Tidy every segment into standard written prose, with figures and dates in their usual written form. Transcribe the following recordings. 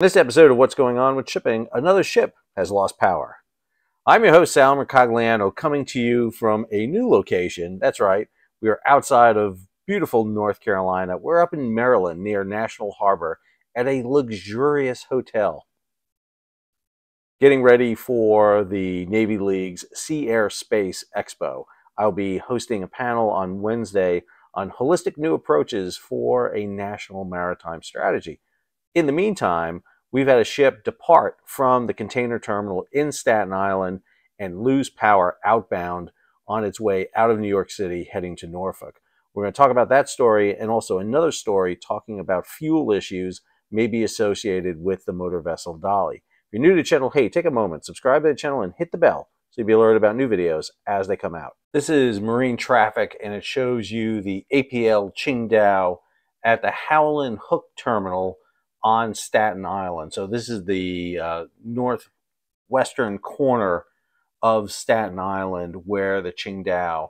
In this episode of What's Going On with Shipping, another ship has lost power. I'm your host, Sal Mercogliano, coming to you from a new location. That's right, we are outside of beautiful North Carolina. We're up in Maryland near National Harbor at a luxurious hotel, getting ready for the Navy League's Sea Air Space Expo. I'll be hosting a panel on Wednesday on holistic new approaches for a national maritime strategy. In the meantime, we've had a ship depart from the container terminal in Staten Island and lose power outbound on its way out of New York City heading to Norfolk. We're going to talk about that story and also another story talking about fuel issues maybe associated with the motor vessel Dali. If you're new to the channel, hey, take a moment, subscribe to the channel and hit the bell so you'll be alerted about new videos as they come out. This is marine traffic and it shows you the APL Qingdao at the Howland Hook Terminal on Staten Island. So this is the northwestern corner of Staten Island where the Qingdao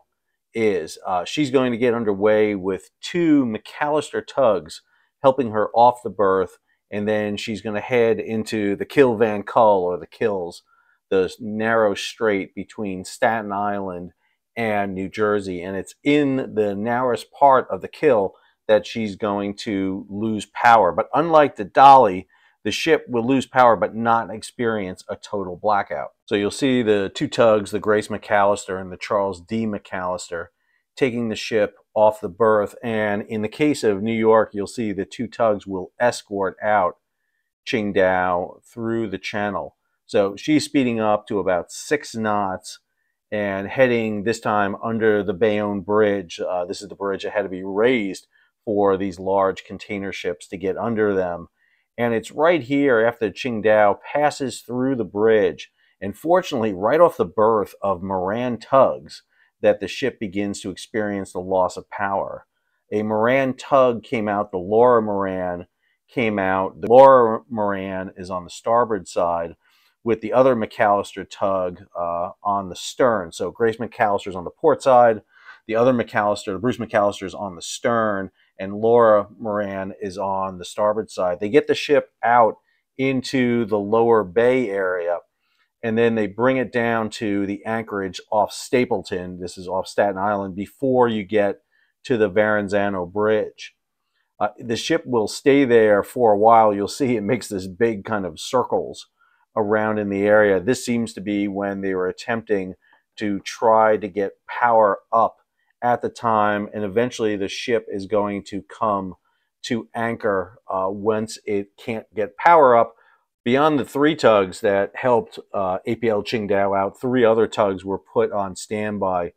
is. She's going to get underway with two McAllister tugs helping her off the berth, and then she's going to head into the Kill Van Kull, or the Kills, the narrow strait between Staten Island and New Jersey. And it's in the narrowest part of the Kill that she's going to lose power. But unlike the Dali, the ship will lose power but not experience a total blackout. So you'll see the two tugs, the Grace McAllister and the Charles D. McAllister, taking the ship off the berth. And in the case of New York, you'll see the two tugs will escort out Qingdao through the channel. So she's speeding up to about 6 knots and heading this time under the Bayonne Bridge. This is the bridge that had to be raised for these large container ships to get under them. And it's right here after Qingdao passes through the bridge, and fortunately right off the berth of Moran tugs, that the ship begins to experience the loss of power. A Moran tug came out, the Laura Moran came out. The Laura Moran is on the starboard side with the other McAllister tug on the stern. So Grace McAllister's on the port side, the other McAllister, the Bruce McAllister, is on the stern, and Laura Moran is on the starboard side. They get the ship out into the lower bay area, and then they bring it down to the anchorage off Stapleton. This is off Staten Island before you get to the Verrazzano Bridge. The ship will stay there for a while. You'll see it makes this big kind of circles around in the area. This seems to be when they were attempting to try to get power up at the time, and eventually the ship is going to come to anchor once it can't get power up. Beyond the 3 tugs that helped APL Qingdao out, 3 other tugs were put on standby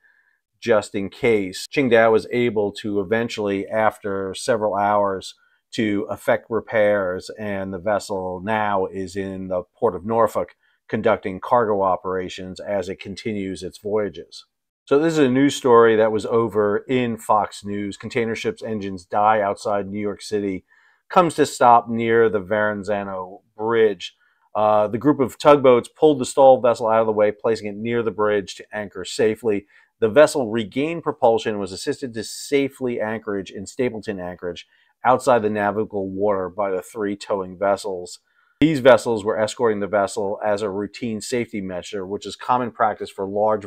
just in case. Qingdao was able to eventually, after several hours, to effect repairs, and the vessel now is in the port of Norfolk conducting cargo operations as it continues its voyages. So this is a news story that was over in Fox News. Container ships' engines die outside New York City, comes to stop near the Verrazzano Bridge. The group of tugboats pulled the stalled vessel out of the way, placing it near the bridge to anchor safely. The vessel regained propulsion and was assisted to safely anchorage in Stapleton Anchorage outside the navigable water by the 3 towing vessels. These vessels were escorting the vessel as a routine safety measure, which is common practice for large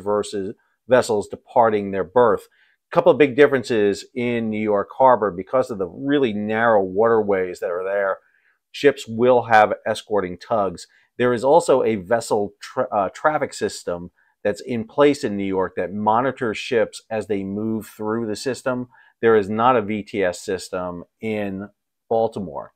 vessels departing their berth. A couple of big differences in New York Harbor because of the really narrow waterways that are there. Ships will have escorting tugs. There is also a vessel traffic system that's in place in New York that monitors ships as they move through the system. There is not a VTS system in Baltimore.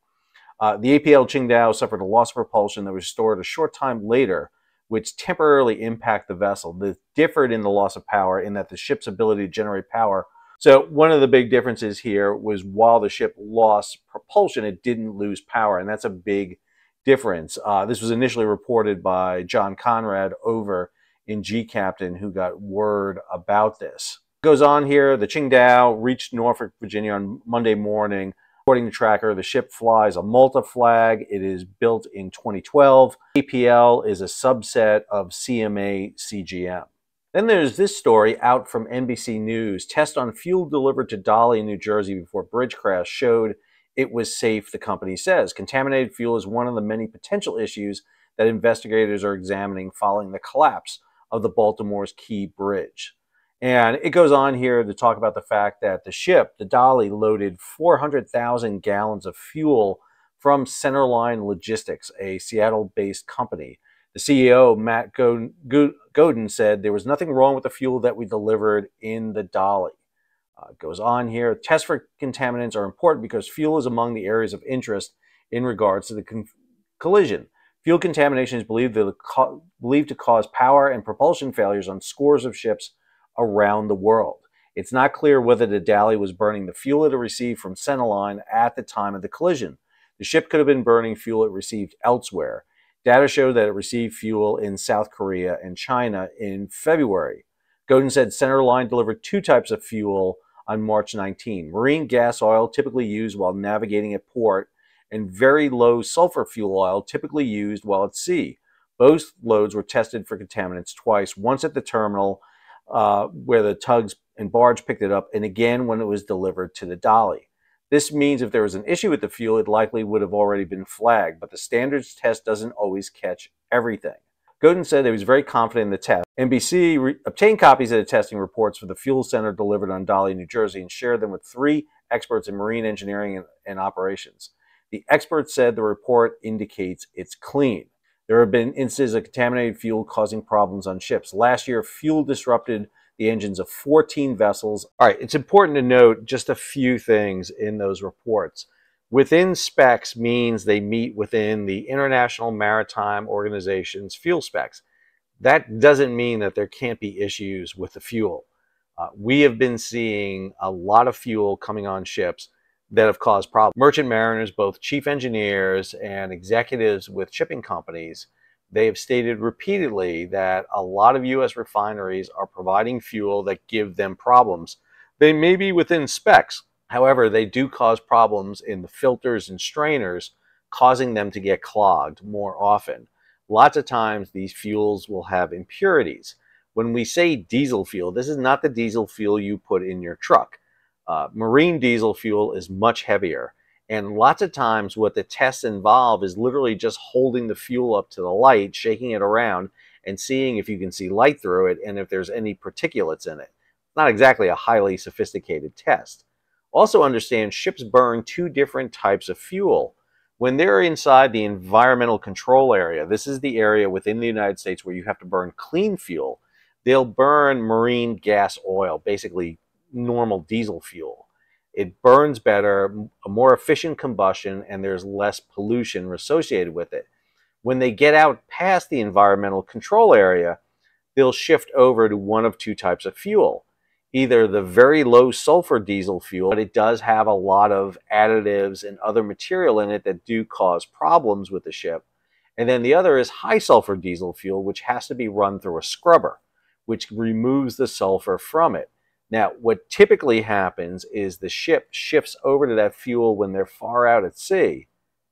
The APL Qingdao suffered a loss of propulsion that was restored a short time later, which temporarily impacted the vessel. This differed in the loss of power in that the ship's ability to generate power. So one of the big differences here was while the ship lost propulsion, it didn't lose power, and that's a big difference. This was initially reported by John Conrad over in G Captain, who got word about this. It goes on here, the Qingdao reached Norfolk, Virginia on Monday morning. According to Tracker, the ship flies a Malta flag. It is built in 2012. APL is a subset of CMA CGM. Then there's this story out from NBC News. Test on fuel delivered to Dali, New Jersey before bridge crash showed it was safe, the company says. Contaminated fuel is one of the many potential issues that investigators are examining following the collapse of the Baltimore's Key Bridge. And it goes on here to talk about the fact that the ship, the Dali, loaded 400,000 gallons of fuel from Centerline Logistics, a Seattle-based company. The CEO, Matt Godin, said there was nothing wrong with the fuel that we delivered in the Dali. It goes on here. Tests for contaminants are important because fuel is among the areas of interest in regards to the collision. Fuel contamination is believed to cause power and propulsion failures on scores of ships around the world. It's not clear whether the Dali was burning the fuel it received from Centerline at the time of the collision. The ship could have been burning fuel it received elsewhere. Data showed that it received fuel in South Korea and China in February. Godin said Centerline delivered two types of fuel on March 19. Marine gas oil, typically used while navigating at port, and very low sulfur fuel oil, typically used while at sea. Both loads were tested for contaminants twice, once at the terminal where the tugs and barge picked it up, and again when it was delivered to the Dali. This means if there was an issue with the fuel, it likely would have already been flagged, but the standards test doesn't always catch everything. Godin said he was very confident in the test. NBC obtained copies of the testing reports for the fuel center delivered on Dali, New Jersey, and shared them with 3 experts in marine engineering and operations. The experts said the report indicates it's clean. There have been instances of contaminated fuel causing problems on ships. Last year, fuel disrupted the engines of 14 vessels. All right, it's important to note just a few things in those reports. Within specs means they meet within the International Maritime Organization's fuel specs. That doesn't mean that there can't be issues with the fuel. We have been seeing a lot of fuel coming on ships that have caused problems. Merchant mariners, both chief engineers and executives with shipping companies, they have stated repeatedly that a lot of U.S. refineries are providing fuel that give them problems. They may be within specs. However, they do cause problems in the filters and strainers, causing them to get clogged more often. Lots of times these fuels will have impurities. When we say diesel fuel, this is not the diesel fuel you put in your truck. Marine diesel fuel is much heavier. And lots of times what the tests involve is literally just holding the fuel up to the light, shaking it around, and seeing if you can see light through it and if there's any particulates in it. Not exactly a highly sophisticated test. Also understand ships burn 2 different types of fuel. When they're inside the environmental control area, this is the area within the United States where you have to burn clean fuel, they'll burn marine gas oil, basically normal diesel fuel. It burns better, a more efficient combustion, and there's less pollution associated with it. When they get out past the environmental control area, they'll shift over to one of 2 types of fuel. Either the very low sulfur diesel fuel, but it does have a lot of additives and other material in it that do cause problems with the ship. And then the other is high sulfur diesel fuel, which has to be run through a scrubber, which removes the sulfur from it. Now, what typically happens is the ship shifts over to that fuel when they're far out at sea.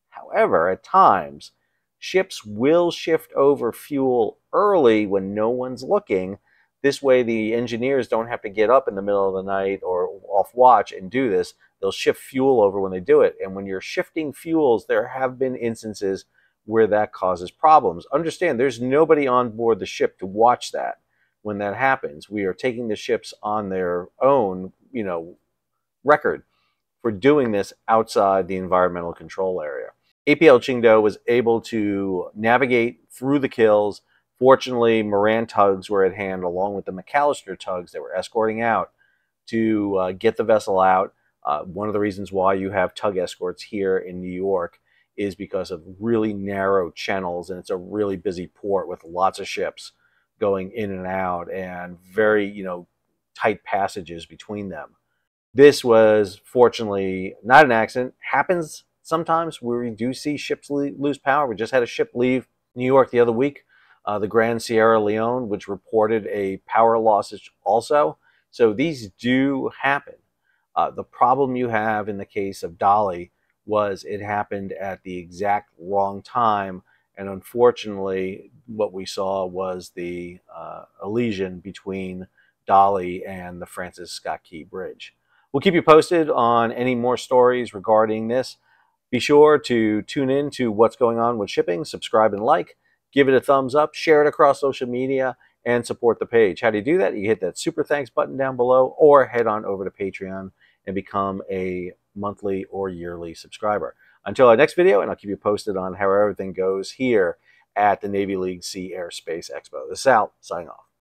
However, at times, ships will shift over fuel early when no one's looking. This way, the engineers don't have to get up in the middle of the night or off watch and do this. They'll shift fuel over when they do it. And when you're shifting fuels, there have been instances where that causes problems. Understand, there's nobody on board the ship to watch that when that happens. We are taking the ships on their own, record for doing this outside the environmental control area. APL Qingdao was able to navigate through the kills. Fortunately, Moran tugs were at hand along with the McAllister tugs that were escorting out to get the vessel out. One of the reasons why you have tug escorts here in New York is because of really narrow channels, and it's a really busy port with lots of ships going in and out and very, tight passages between them. This was fortunately not an accident. Happens sometimes where we do see ships lose power. We just had a ship leave New York the other week, the Grand Sierra Leone, which reported a power loss also. So these do happen. The problem you have in the case of Dali was it happened at the exact wrong time. And unfortunately, what we saw was the lesion between Dali and the Francis Scott Key Bridge. We'll keep you posted on any more stories regarding this. Be sure to tune in to what's going on with shipping, subscribe and like, give it a thumbs up, share it across social media, and support the page. How do you do that? You hit that super thanks button down below or head on over to Patreon and become a monthly or yearly subscriber. Until our next video, and I'll keep you posted on how everything goes here at the Navy League Sea Air Space Expo. This is Sal, signing off.